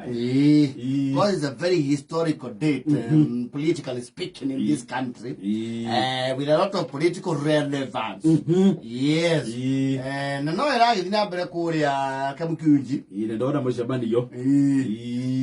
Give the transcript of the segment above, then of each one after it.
Because it's a very historical date, politically speaking, in this country, with a lot of political relevance. Yes. And no, I didn't have Korea, Kamukuji. You don't know much about you.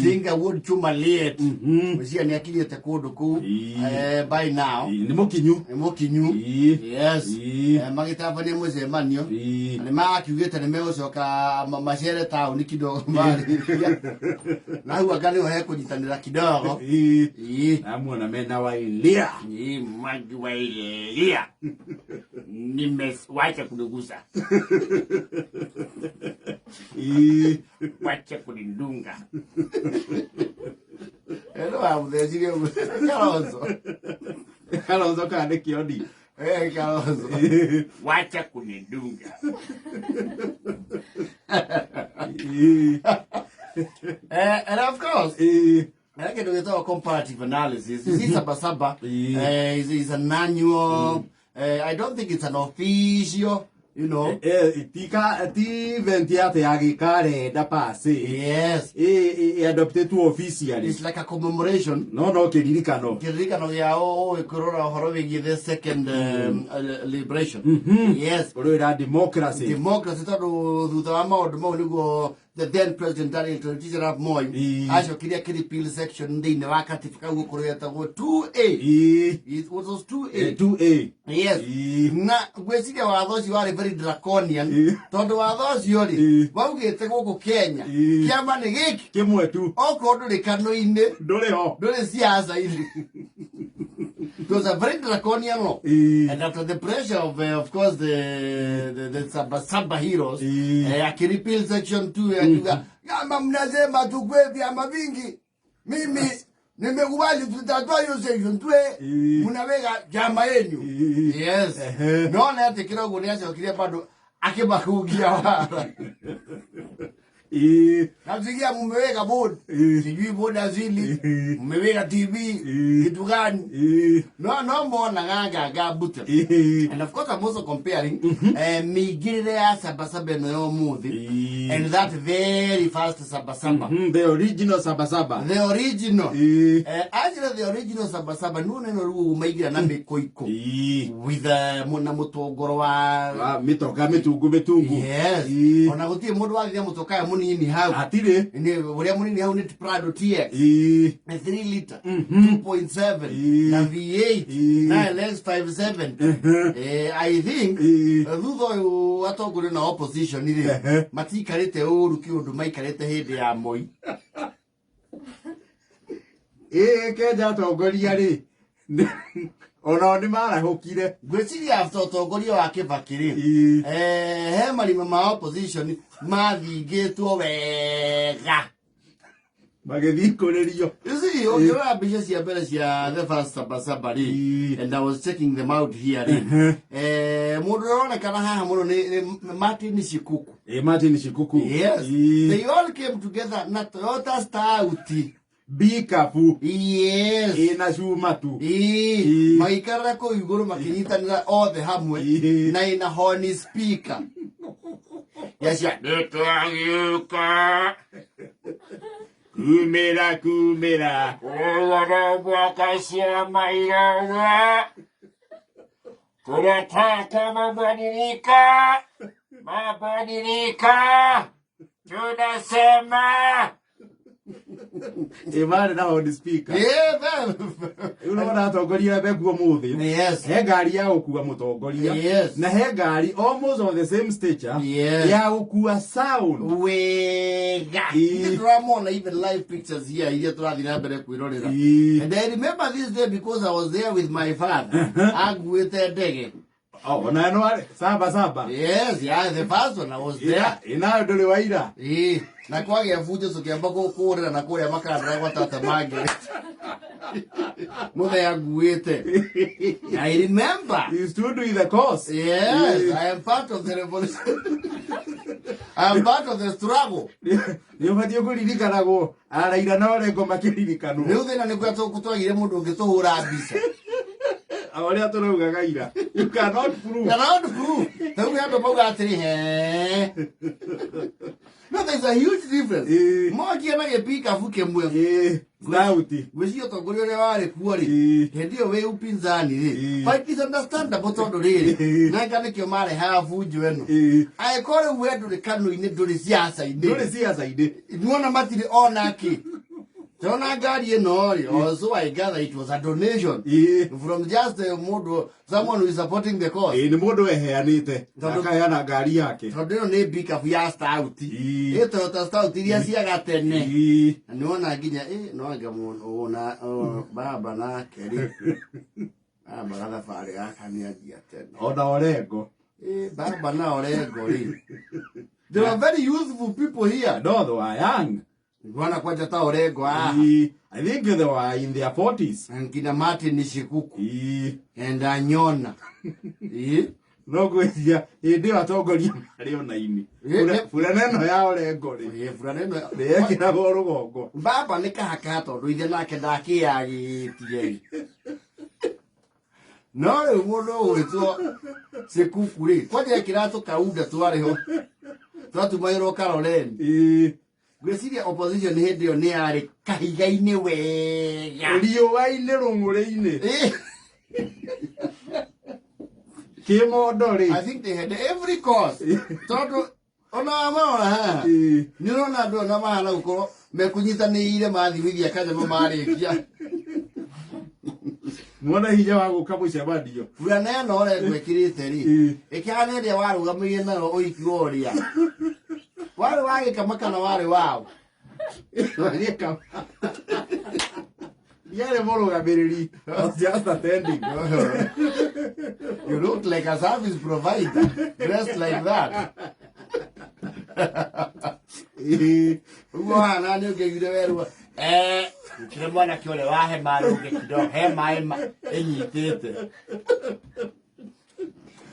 Think I would chuma late. We see an akili at the Kodoku by now. Mokinyu. Yes. Magita Vanim was a manu. And the mark you get an Meosoka, Machera town, Nikido. Now we're going to have to get a Kido. I'm one of men now. I Leah. Leah. Nimes White Kudugusa. White Kudunga. Hello, I'm the Carlos Candikiodi. Hey, Carlos. White Kudunga. And of course, I can do it all comparative analysis. This is Saba is an annual. I don't think it's an official. You know, yes, adopted to officially. It's like a commemoration. No, Kirikano, the second liberation. Yes, democracy. The then president Daniel teacher of Moy, as your Kiri section, the Nawakatifka 2A. It was 2A. 2A. Yes. Now, we see those you are very draconian. Todo those you are. Get the Goko Kenya. Kiamanigik. Kemuetu. All called the canoe in the Dole Siasa. It was a very draconian law. And after the pressure of course, the Samba heroes, a repeal section 2, and Mamnazema to Gweti Amavingi. Mimi, Nemewali to Tatoyo section 2, Munavega Jamaenu. Yes. No, let the Kiragunas or Kirabado Akibakugia. Nafikia mumeweka board, sijui board azili, mumeweka TV, kitu gani. No more nanganga buta. And of course I'm also comparing Migire Sabasaba no movie and that very fast Sabasaba. The original Sabasaba. The original. Actually the original Sabasaba no Migira na Mekoiko. With Munamoto Gorowa. Mitoka metugu. Yes. Onaguti modwa ya motoka ni how atile ni wale muni how net Prado TX 3 liter 2.7 na V8 na LS57 I think thudo atogure na opposition ile matikarete uru kiundu maikarete hindi ya Moi keja atongoria ri ona ni mara hokire gweciria after atongoria wa Kibakiri he marima ma opposition mathingetwo wega magethikorerio. You see, you are ambitious the first Sabasabari, and I was checking them out here. Mudrona Kanaha Martin Shikuku. Martin Shikuku. Yes. They all came together, not Toyota Stauti. Bikapu. Yes. Inashumatu. Maikarako Iguru Makinita all the hamwe. Naina honey speaker. Yes, yeah. Kumera. Wakashia Mayawa. Kurataka Mabadilika. Tunasema. Imani na on the speaker. Yeah, Unaona atongoria bekuo muthi. Yes. He ngari ya gukua mutongoria. Yes. Na he ngari almost of the same stature. Yes. Ya gukua sound. Wega. Ramona even live pictures here. Here turathira mbere kwirorera. And I remember this day because I was there with my father. Agwete ndege. Oh, na no saba. Yes, yeah, the first one I was there. Ina ndole waira. Na kwage afujo sokiamba kukurira na kuria makandra kwa tata mage. Mother agwete. I remember. You stood with the cause. Yes, I am part of the revolution. I am part of the struggle. You had your good Nicarago. I don't know they go back in Nicarago. You then I got to Kutoya get to Urabisa. You cannot prove. Cannot prove. Then we have to go out No, there's a huge difference. Moja na gepika fuke mwe. Sauti. Gweci atongorie ore wari kuori. Hendio we upinzani ri. Fight is understandable tondu riri. Na ngane kio mare hafu njweno. Ai kore wedu ri kanu ine nduri siasa ine. Nduri siasa ine. Nuona matiri ona ki. Tona gari eno, also I gather it was a donation from just someone who is supporting the cause. Ni mundu eheanite. Akayana gari yake. Tondero ne bika fuya stout. Eto stout iria ciaga tene. Nuona nginya no anga ona baba na keri. Baba na fare akania dia tene. Ona orengo. Baba na orengo ri. There are very useful people here. No, they are young. Wana kwa jata orengo I think they were in their 40s. And kina Martin Nishikuku. And Anyona. No gwethia hindi atongorie ari ona ini. Furaneno ya orengo ri. Furaneno ekira go rugongo. Baba ni kahaka tondu ithe nake ndakiagitie. No le mundu witwo Sikuku ri. Kwaje kiratu kauda twariho. Twatu mairo Caroline. Gweciria opposition hindi yo ni ari kahiga-ini wega. Riũa-inĩ rũng'ũrĩ-inĩ. Kĩmondo ri. I think they had every cause. Tondu ona maona ni rona andu ona mahana gukorwo mekunyitanĩire mathimithia kanyama marĩkia. Mwana hinya wa gũka mũcemanio. Fulana ĩno ũrengwo ĩkĩrĩte ri. Ĩkĩhana ĩrĩa warũgamĩrĩire nayo ũiki wa ũrĩa. Wale wage kama kana wale wao. Yale murugamiriri. Just attending. You look like a service provider. Dressed like that. Wana ni ugegire weru. Kile mwana kiole wahe maru gekido he maema enyitete.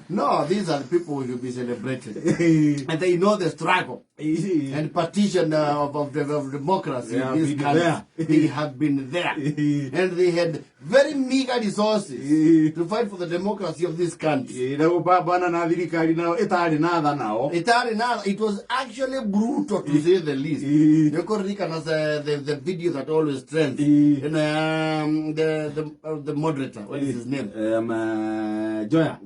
No, these are the people who will be celebrated. And they know the struggle and partition of democracy in this country. They have been there. And they had very meager resources to fight for the democracy of this country. It was actually brutal, to say the least. You could recognize the video that always trends. And the moderator, what is his name? Joya.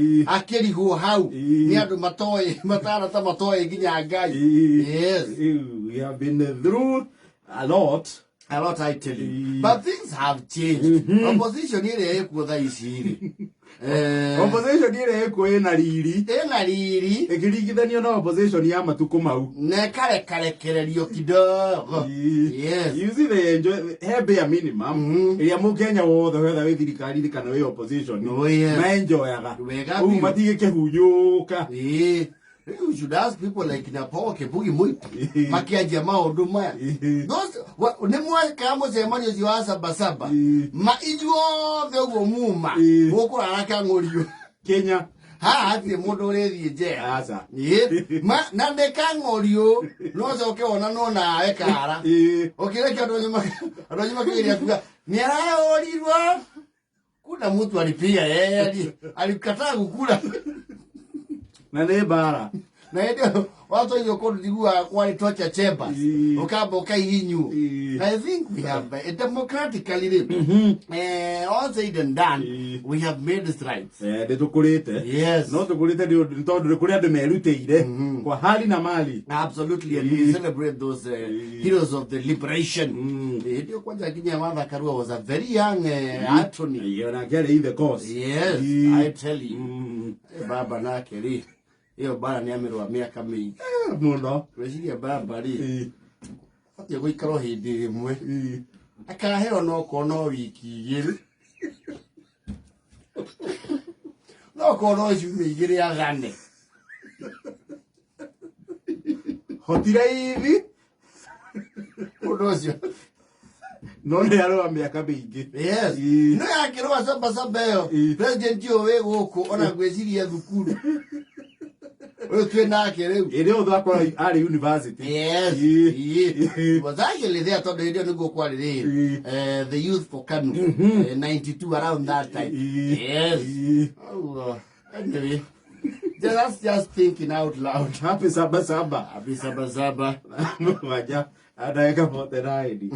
Akeri ho how. Ni adu matoy, matara ta matoy ginya gai. Yes. We have been through a lot. A lot, I tell you. But things have changed. Opposition here eko tha iciri. Opposition here eko ena riri. Ena riri. Ekiringithanio na opposition ya matuko mau. Ne karekererio kidogo. Yes. You see they enjoy bare minimum. Iria mukenya wothe whether we thirikari kana we opposition. No, yes. Ma enjoy aga. Wega matige kehuyuka. You should ask people like Napo Kebugi Mui. Makiaja maundu maya. Those ne mwa kamo zemanyo ziwasa basaba. Ma ijuo the muma. Woko araka ngorio. Kenya. Ha ati mundu rethi je. Asa. Ma na ndeka ngorio. No se okeona no na ekara. Okire kando nyuma kiria kuga. Niara orirwa. Kuna mtu alipiga yeye alikataa kukula. Na ne bara. Na ndio watu hiyo kodu digua kwa torture chambers. Okabo inyu. I think we have a democratically all said and done, we have made strides. De tukurite. Yes. No tukurite ndio kuri andu meruteire kwa hali na mali. Absolutely, and we celebrate those heroes of the liberation. Ndio kwanza kinya Martha Karua was a very young attorney. You na get in the course. Yes, I tell you. Baba na keri. Iyo bara ni amirwa miaka mingi. Muno. Weciria baba ri. Fati guikaro hindi imwe. Akaheo no kono wiki igiri. No kono ciumia igiri agane. Hotira hivi. Undu ucio. No nä arå mä aka mä ingä. Yes. No yakä rå acamba ä yo. President yo wä gå kå ona gwä ciria thukuru. Uyu twi nake riu. Ire uthu akora ari university. Yes. Was actually there tondu ndio niguo kwari the youth for Kanu 92 around that time. Yes. Oh, anyway. That's just thinking out loud. Happy Saba Saba. Happy Saba Saba. Maja, adaweka 49.